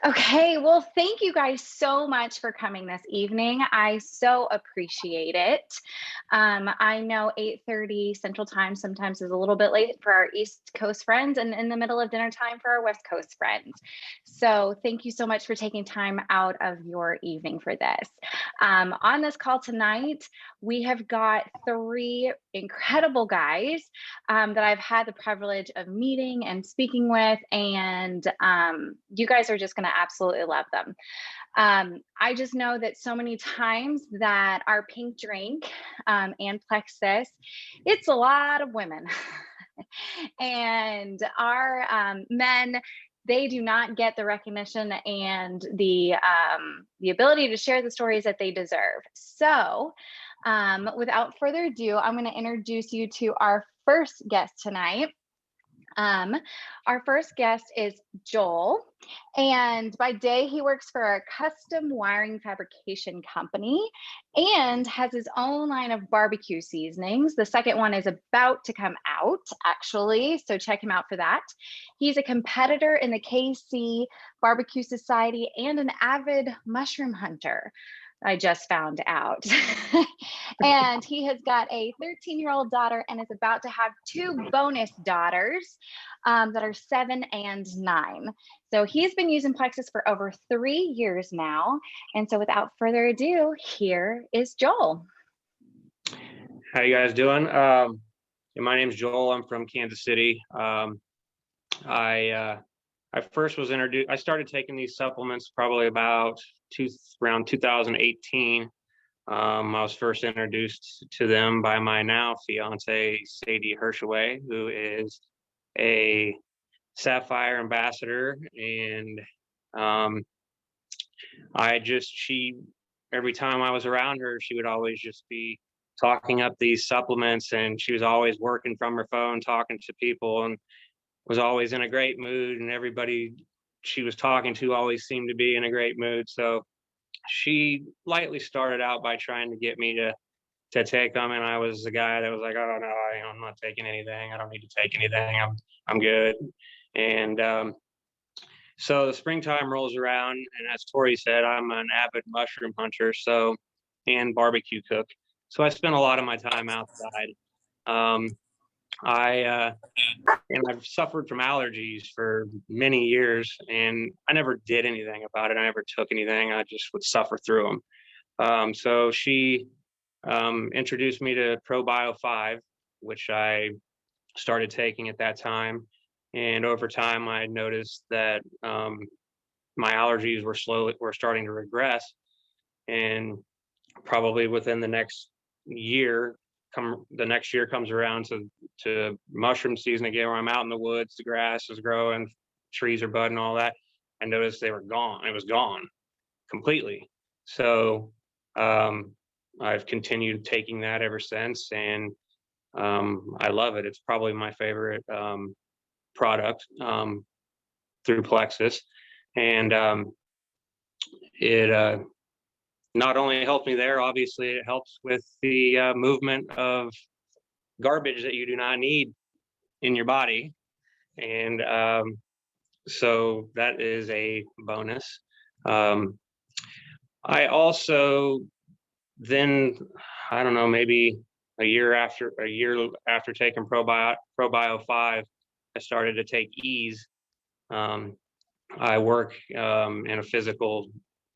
Okay, well, thank you guys so much for coming this evening. I so appreciate it. I know 8:30 Central Time sometimes is a little bit late for our East Coast friends and in the middle of dinner time for our West Coast friends. So thank you so much for taking time out of your evening for this. On this call tonight, we have got three incredible guys that I've had the privilege of meeting and speaking with, and you guys are just going to absolutely love them. I just know that so many times that our pink drink and Plexus, it's a lot of women. And our men, they do not get the recognition and the ability to share the stories that they deserve. So without further ado, I'm going to introduce you to our first guest tonight. Um, our first guest is Joel, and by day he works for a custom wiring fabrication company and has his own line of barbecue seasonings. The second one is about to come out, actually, so check him out for that. He's a competitor in the KC Barbecue Society and an avid mushroom hunter. I just found out. And he has got a 13-year-old daughter and is about to have two bonus daughters that are 7 and 9. So he's been using Plexus for over 3 years now. And so without further ado, here is Joel. How you guys doing? My name's Joel. I'm from Kansas City. I first was introduced. I started taking these supplements probably around 2018. I was first introduced to them by my now fiance, Sadie Hershaway, who is a Sapphire ambassador. And every time I was around her, she would always just be talking up these supplements, and she was always working from her phone, talking to people, and was always in a great mood, and everybody she was talking to always seemed to be in a great mood. So she lightly started out by trying to get me to take them, and I was the guy that was like, "Oh no, I'm not taking anything. I don't need to take anything. I'm good." And so the springtime rolls around, and as Tori said, I'm an avid mushroom hunter, and barbecue cook. So I spent a lot of my time outside. Um, I've suffered from allergies for many years, and I never did anything about it. I never took anything. I just would suffer through them. So she introduced me to ProBio 5, which I started taking at that time. And over time, I noticed that my allergies were starting to regress. And probably within the next year, the next year comes around to mushroom season again, where I'm out in the woods, the grass is growing, trees are budding, all that. I noticed they were gone. It was gone completely. So I've continued taking that ever since, and I love it. It's probably my favorite product through Plexus, and it not only helped me there, obviously it helps with the movement of garbage that you do not need in your body. And so that is a bonus. I also then, I don't know, maybe a year after taking ProBio 5, I started to take Ease. I work in a physical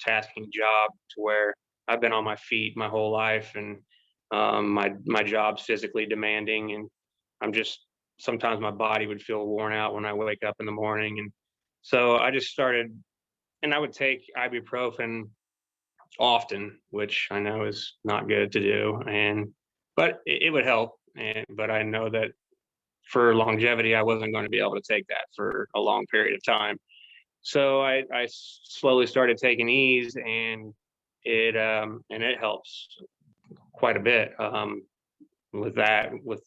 tasking job to where I've been on my feet my whole life, and my job's physically demanding, and sometimes my body would feel worn out when I wake up in the morning. And so I just started, and I would take ibuprofen often, which I know is not good to do, but it would help. But I know that for longevity, I wasn't going to be able to take that for a long period of time. So I slowly started taking Ease, and it helps quite a bit with that. With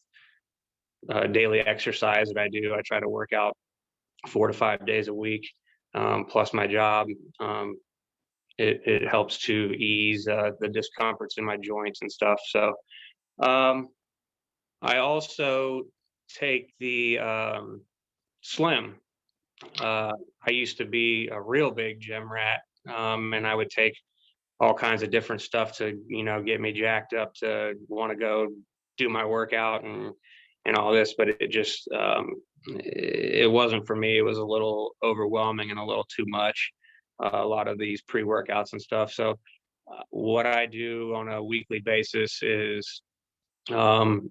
daily exercise that I do, I try to work out 4 to 5 days a week, plus my job. It helps to ease the discomforts in my joints and stuff. So I also take the Slim. I used to be a real big gym rat, and I would take all kinds of different stuff to, get me jacked up to want to go do my workout and all this, but it just it wasn't for me. It was a little overwhelming and a little too much. A lot of these pre-workouts and stuff. So what I do on a weekly basis is um,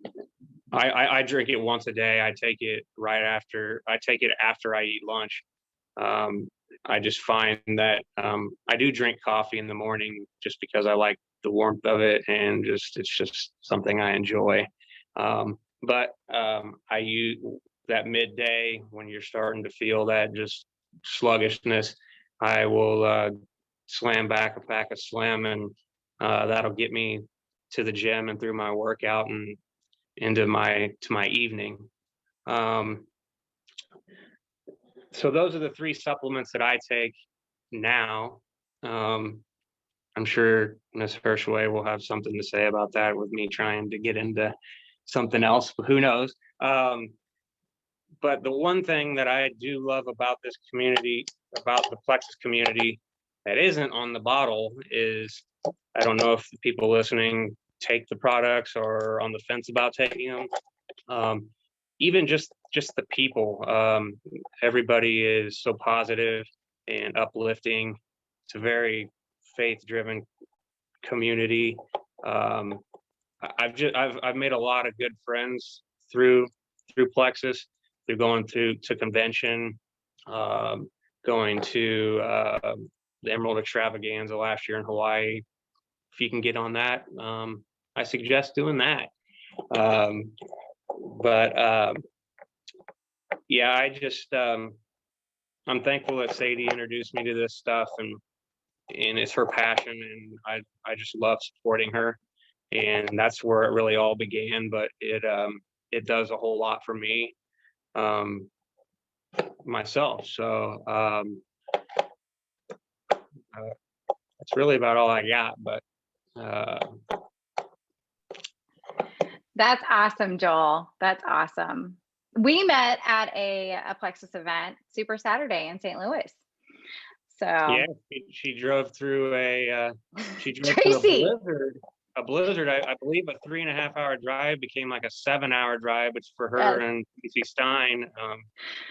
I drink it once a day. I take it right after. I take it after I eat lunch. Um, I just find that I do drink coffee in the morning just because I like the warmth of it, and it's just something I enjoy. But I use that midday when you're starting to feel that just sluggishness. I will slam back a pack of Slim, and that'll get me to the gym and through my workout and into my evening. Um, so those are the three supplements that I take now. Um, I'm sure Ms. Hirschway will have something to say about that with me trying to get into something else, but who knows? But the one thing that I do love about this community, about the Plexus community, that isn't on the bottle is, I don't know if the people listening take the products or on the fence about taking them. Even just the people, everybody is so positive and uplifting. It's a very faith-driven community. I've made a lot of good friends through Plexus, through going to convention, going to the Emerald Extravaganza last year in Hawaii. If you can get on that, I suggest doing that. But yeah, I'm thankful that Sadie introduced me to this stuff, and it's her passion, and I just love supporting her, and that's where it really all began. But it does a whole lot for me myself. So that's really about all I got. But That's awesome, Joel. That's awesome. We met at a Plexus event, Super Saturday in St. Louis. So yeah, she drove through a Tracy. blizzard. I believe a 3.5 hour drive became like a 7 hour drive, which for her Yes. and Casey Stein.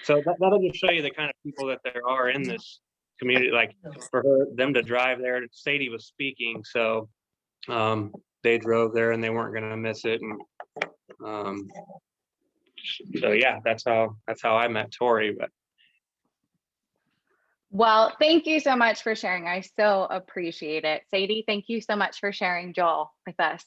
So that'll just show you the kind of people that there are in this community. Like for them to drive there, Sadie was speaking, so they drove there and they weren't going to miss it. And so yeah, that's how I met Tori. But Well, thank you so much for sharing. I so appreciate it. Sadie, thank you so much for sharing Joel with us.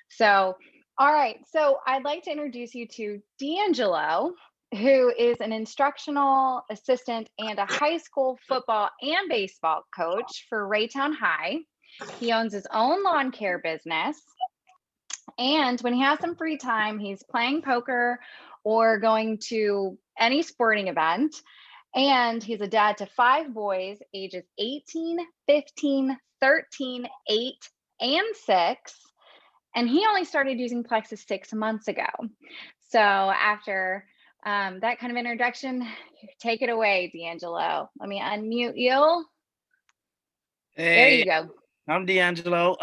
So, all right. So I'd like to introduce you to D'Angelo, who is an instructional assistant and a high school football and baseball coach for Raytown High. He owns his own lawn care business. And when he has some free time, he's playing poker or going to any sporting event. And he's a dad to 5 boys, ages 18, 15, 13, 8, and 6. And he only started using Plexus 6 months ago. So after that kind of introduction, take it away, D'Angelo. Let me unmute you. Hey, there you go. I'm D'Angelo.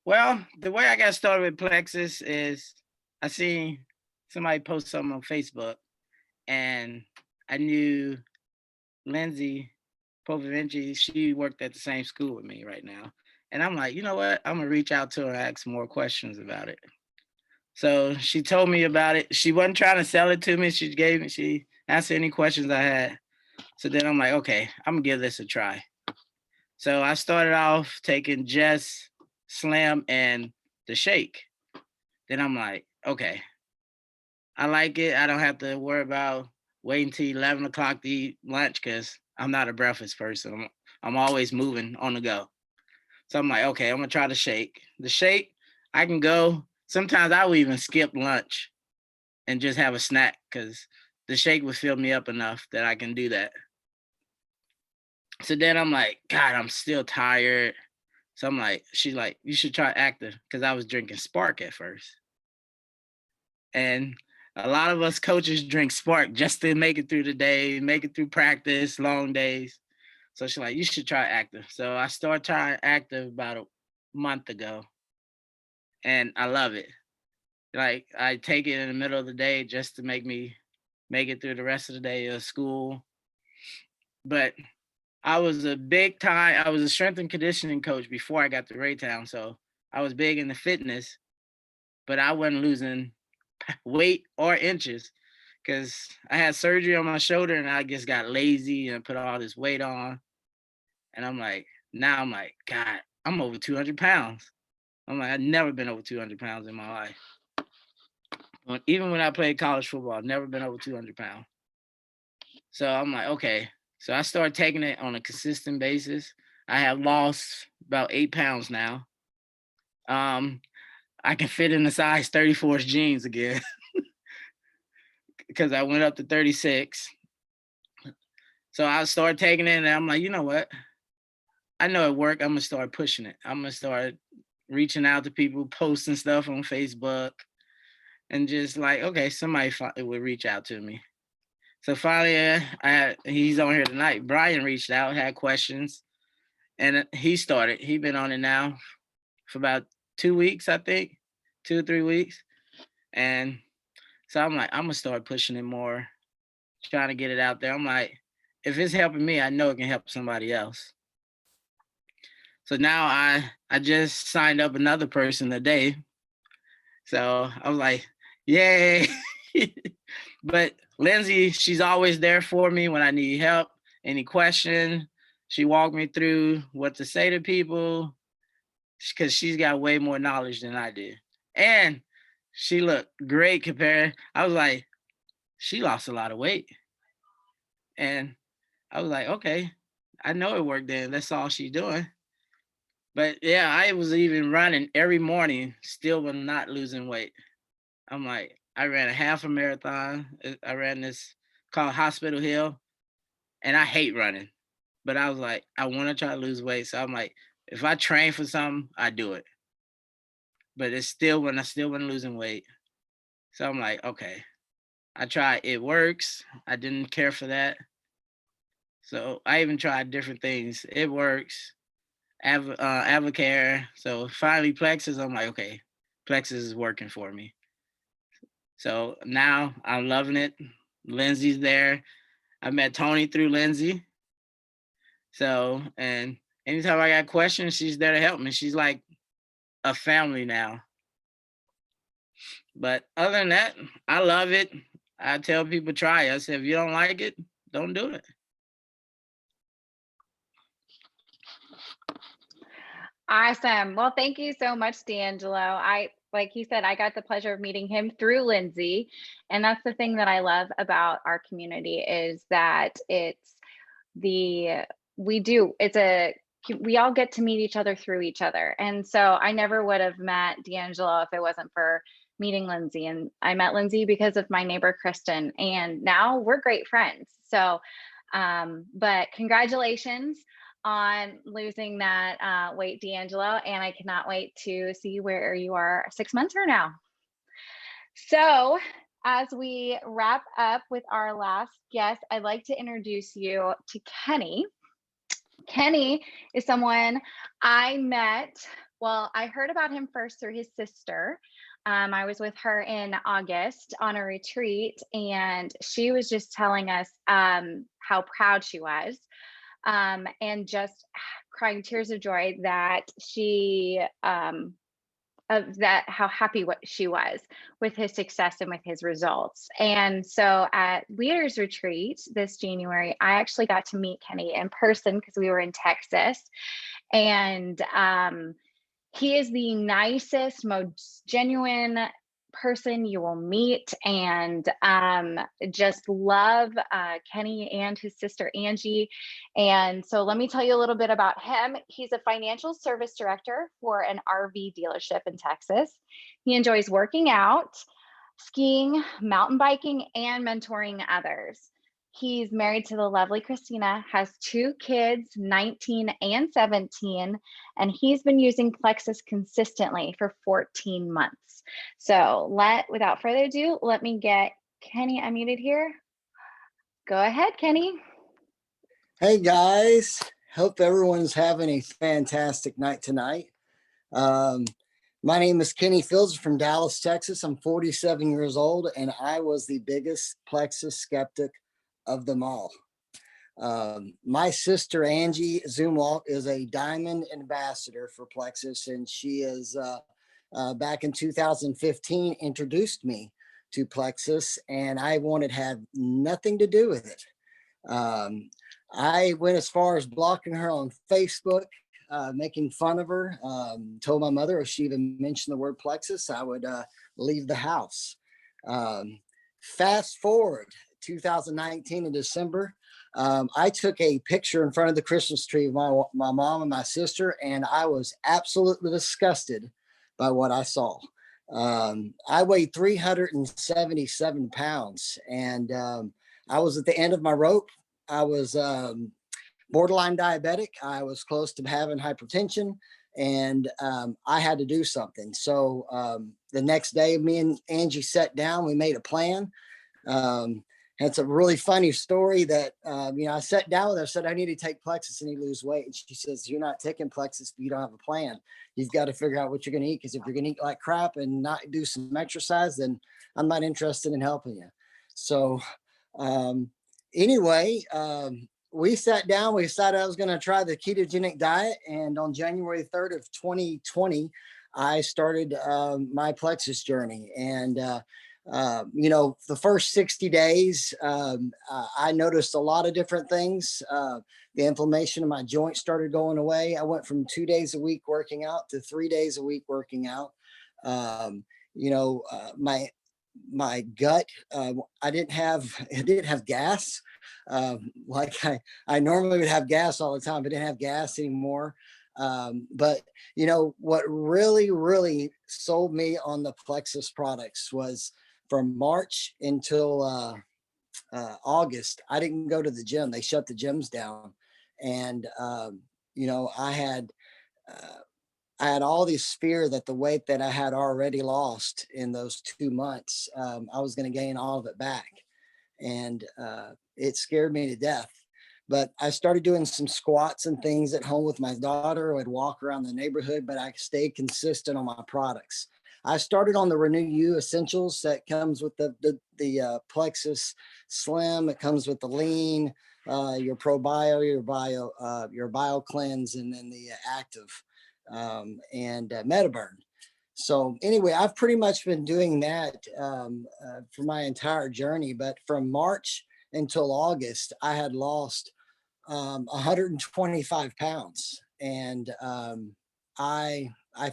Well, the way I got started with Plexus is I seen somebody post something on Facebook, and I knew Lindsay Popovici. She worked at the same school with me right now. And I'm like, you know what? I'm going to reach out to her and ask more questions about it. So she told me about it. She wasn't trying to sell it to me. She answered any questions I had. So then I'm like, okay, I'm going to give this a try. So I started off taking just Slam and the shake. Then I'm like, okay, I like it. I don't have to worry about waiting till 11 o'clock to eat lunch because I'm not a breakfast person. I'm always moving on the go. So I'm like, okay, I'm going to try the shake. The shake, I can go. Sometimes I will even skip lunch and just have a snack because the shake would fill me up enough that I can do that. So then I'm like, God, I'm still tired. So I'm like, she's like, you should try Active because I was drinking Spark at first. And a lot of us coaches drink Spark just to make it through the day, make it through practice, long days. So she's like, you should try Active. So I started trying Active about a month ago, and I love it. Like, I take it in the middle of the day just to make me make it through the rest of the day of school. But I was a strength and conditioning coach before I got to Raytown. So I was big into fitness, but I wasn't losing weight or inches because I had surgery on my shoulder and I just got lazy and put all this weight on. And now I'm like, God, I'm over 200 pounds. I'm like, I've never been over 200 pounds in my life. Even when I played college football, I've never been over 200 pounds. So I'm like, okay. So I started taking it on a consistent basis. I have lost about 8 pounds now. I can fit in the size 34 jeans again because I went up to 36. So I started taking it and I'm like, you know what? I know it worked. I'm going to start pushing it. I'm going to start reaching out to people, posting stuff on Facebook, and just like, okay, somebody would reach out to me. So finally, he's on here tonight. Brian reached out, had questions, and he's been on it now for about 2 weeks, I think, 2 or 3 weeks. And so I'm like, I'm going to start pushing it more, trying to get it out there. I'm like, if it's helping me, I know it can help somebody else. So now I just signed up another person today. So I was like, yay. But Lindsay, she's always there for me when I need help, any question. She walked me through what to say to people because she's got way more knowledge than I do. And she looked great compared. I was like, she lost a lot of weight. And I was like, okay, I know it worked then. That's all she's doing. But yeah, I was even running every morning, still was not losing weight. I'm like, I ran a half a marathon. I ran this called Hospital Hill, and I hate running. But I was like, I want to try to lose weight. So I'm like, if I train for something, I do it. But it's still when I still wasn't losing weight. So I'm like, okay, I tried. It works. I didn't care for that. So I even tried different things. It works. Avocare. So finally Plexus, I'm like, okay, Plexus is working for me. So now I'm loving it. Lindsay's there. I met Tony through Lindsay. So, and anytime I got questions, she's there to help me. She's like a family now. But other than that, I love it. I tell people try it. I say, if you don't like it, don't do it. Awesome. Well, thank you so much, D'Angelo. Like you said, I got the pleasure of meeting him through Lindsay. And that's the thing that I love about our community is that we all get to meet each other through each other. And so I never would have met D'Angelo if it wasn't for meeting Lindsay. And I met Lindsay because of my neighbor, Kristen, and now we're great friends. So, but congratulations on losing that weight, D'Angelo, and I cannot wait to see where you are 6 months from now. So as we wrap up with our last guest, I'd like to introduce you to Kenny. Kenny is someone I met. Well, I heard about him first through his sister. I was with her in August on a retreat, and she was just telling us how proud she was and just crying tears of joy that how happy she was with his success and with his results. And so at Leaders Retreat this January, I actually got to meet Kenny in person because we were in Texas. And he is the nicest, most genuine person you will meet, and just love Kenny and his sister Angie. And so let me tell you a little bit about him. He's a financial service director for an RV dealership in Texas. He enjoys working out, skiing, mountain biking, and mentoring others. He's married to the lovely Christina, has 2 kids, 19 and 17, and he's been using Plexus consistently for 14 months. So without further ado, let me get Kenny unmuted here. Go ahead, Kenny. Hey guys, hope everyone's having a fantastic night tonight. My name is Kenny Fields from Dallas, Texas. I'm 47 years old, and I was the biggest Plexus skeptic of them all. My sister Angie Zumwalt is a diamond ambassador for Plexus, and she is back in 2015 introduced me to Plexus, and I wanted to have nothing to do with it. I went as far as blocking her on Facebook, making fun of her, told my mother if she even mentioned the word Plexus, I would leave the house. Fast forward 2019 in December, I took a picture in front of the Christmas tree of my mom and my sister, and I was absolutely disgusted by what I saw. I weighed 377 pounds, and I was at the end of my rope. I was borderline diabetic. I was close to having hypertension, and I had to do something. So the next day, me and Angie sat down. We made a plan. It's a really funny story that, I sat down with her, said, I need to take Plexus and need to lose weight. And she says, you're not taking Plexus if you don't have a plan. You've got to figure out what you're going to eat. Because if you're going to eat like crap and not do some exercise, then I'm not interested in helping you. So anyway, we sat down, we decided I was going to try the ketogenic diet. And on January 3rd of 2020, I started my Plexus journey. And the first 60 days, I noticed a lot of different things. The inflammation in my joints started going away. I went from 2 days a week working out to 3 days a week working out. My gut, I didn't have gas. Like I normally would have gas all the time, but didn't have gas anymore. But what really sold me on the Plexus products was from March until August, I didn't go to the gym. They shut the gyms down. And, I had all this fear that the weight that I had already lost in those 2 months, I was going to gain all of it back. And it scared me to death. But I started doing some squats and things at home with my daughter. I'd walk around the neighborhood, but I stayed consistent on my products. I started on the Renew You Essentials that comes with the Plexus Slim. It comes with the Lean, your ProBio, your Bio Cleanse, and then the Active and MetaBurn. So anyway, I've pretty much been doing that for my entire journey. But from March until August, I had lost 125 pounds, and I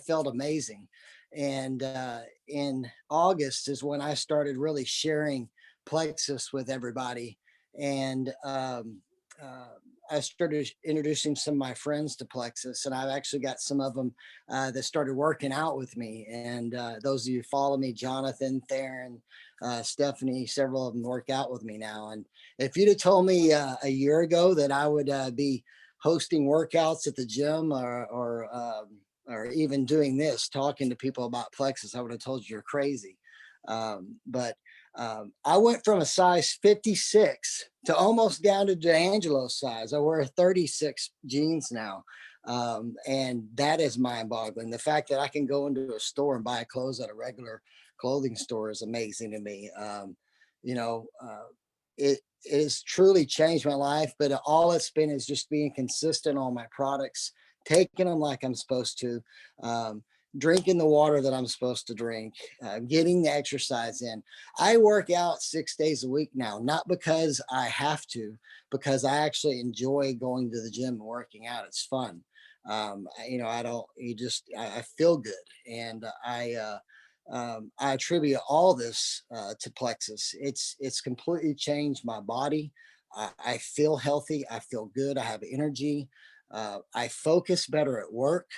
felt amazing. And in August is when I started really sharing Plexus with everybody, and I started introducing some of my friends to Plexus, and I've actually got some of them that started working out with me. And those of you who follow me, Jonathan, Theron, Stephanie, several of them work out with me now. And if you'd have told me a year ago that I would be hosting workouts at the gym or even doing this, talking to people about Plexus, I would have told you you're crazy. But I went from a size 56 to almost down to D'Angelo's size. I wear 36 jeans now. And that is mind boggling. The fact that I can go into a store and buy clothes at a regular clothing store is amazing to me. It has truly changed my life, but all it's been is just being consistent on my products, taking them like I'm supposed to, drinking the water that I'm supposed to drink, getting the exercise in. I work out 6 days a week now, not because I have to, because I actually enjoy going to the gym and working out. It's fun. I feel good. And I attribute all this to Plexus. It's completely changed my body. I feel healthy. I feel good. I have energy. I focus better at work.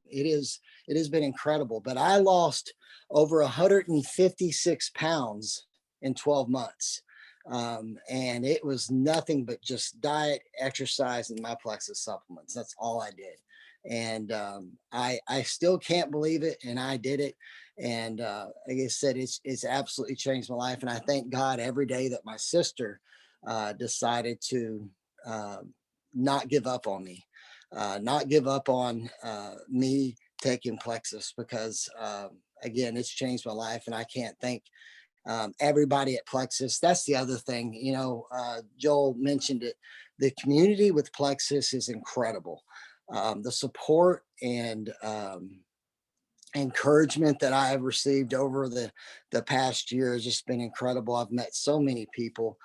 It has been incredible, but I lost over 156 pounds in 12 months. And it was nothing but just diet, exercise, and my Plexus supplements. That's all I did. And I still can't believe it, and I did it. And like I said, it's absolutely changed my life. And I thank God every day that my sister decided to not give up on me, not give up on me taking Plexus, because again, it's changed my life, and I can't thank everybody at Plexus. That's the other thing, Joel mentioned it. The community with Plexus is incredible. The support and encouragement that I have received over the past year has just been incredible. I've met so many people.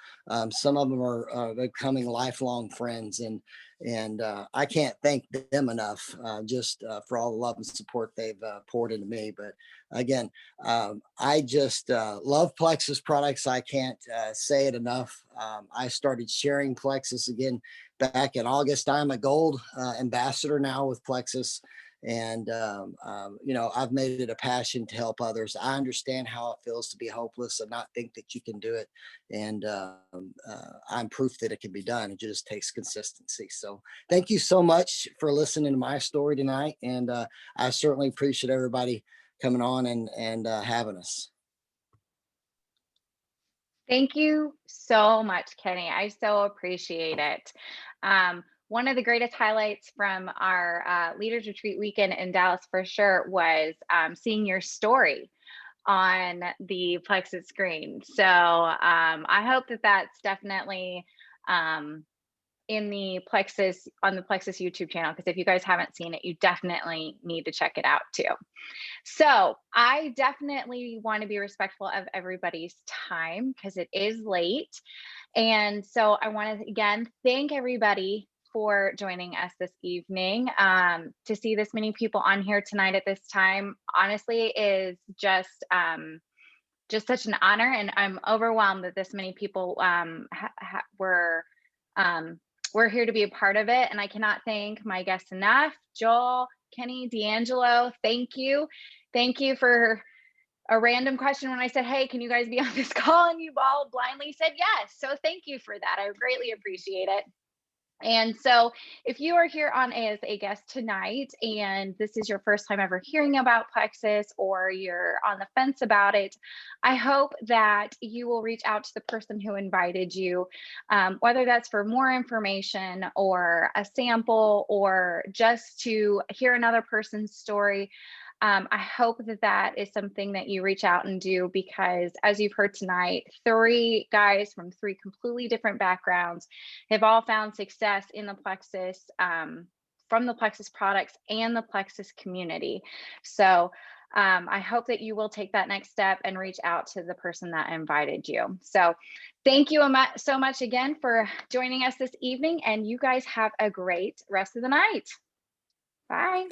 Some of them are becoming lifelong friends, and I can't thank them enough just for all the love and support they've poured into me. But again, I just love Plexus products. I can't say it enough. I started sharing Plexus again back in August. I'm a gold ambassador now with Plexus. And, I've made it a passion to help others. I understand how it feels to be hopeless and not think that you can do it. And I'm proof that it can be done. It just takes consistency. So thank you so much for listening to my story tonight. And I certainly appreciate everybody coming on and having us. Thank you so much, Kenny. I so appreciate it. One of the greatest highlights from our Leaders Retreat weekend in Dallas for sure was seeing your story on the Plexus screen. So I hope that that's definitely in the Plexus, on the Plexus YouTube channel, because if you guys haven't seen it, you definitely need to check it out too. So I definitely want to be respectful of everybody's time because it is late. And so I want to again thank everybody for joining us this evening. To see this many people on here tonight at this time, honestly, is just such an honor, and I'm overwhelmed that this many people were here to be a part of it. And I cannot thank my guests enough. Joel, Kenny, D'Angelo, thank you. Thank you for a random question when I said, hey, can you guys be on this call? And you all blindly said yes. So thank you for that. I greatly appreciate it. And so if you are here on as a guest tonight, and this is your first time ever hearing about Plexus, or you're on the fence about it, I hope that you will reach out to the person who invited you, whether that's for more information or a sample or just to hear another person's story. I hope that that is something that you reach out and do, because as you've heard tonight, 3 guys from 3 completely different backgrounds have all found success in the Plexus, from the Plexus products and the Plexus community. So I hope that you will take that next step and reach out to the person that invited you. So thank you so much again for joining us this evening, and you guys have a great rest of the night. Bye.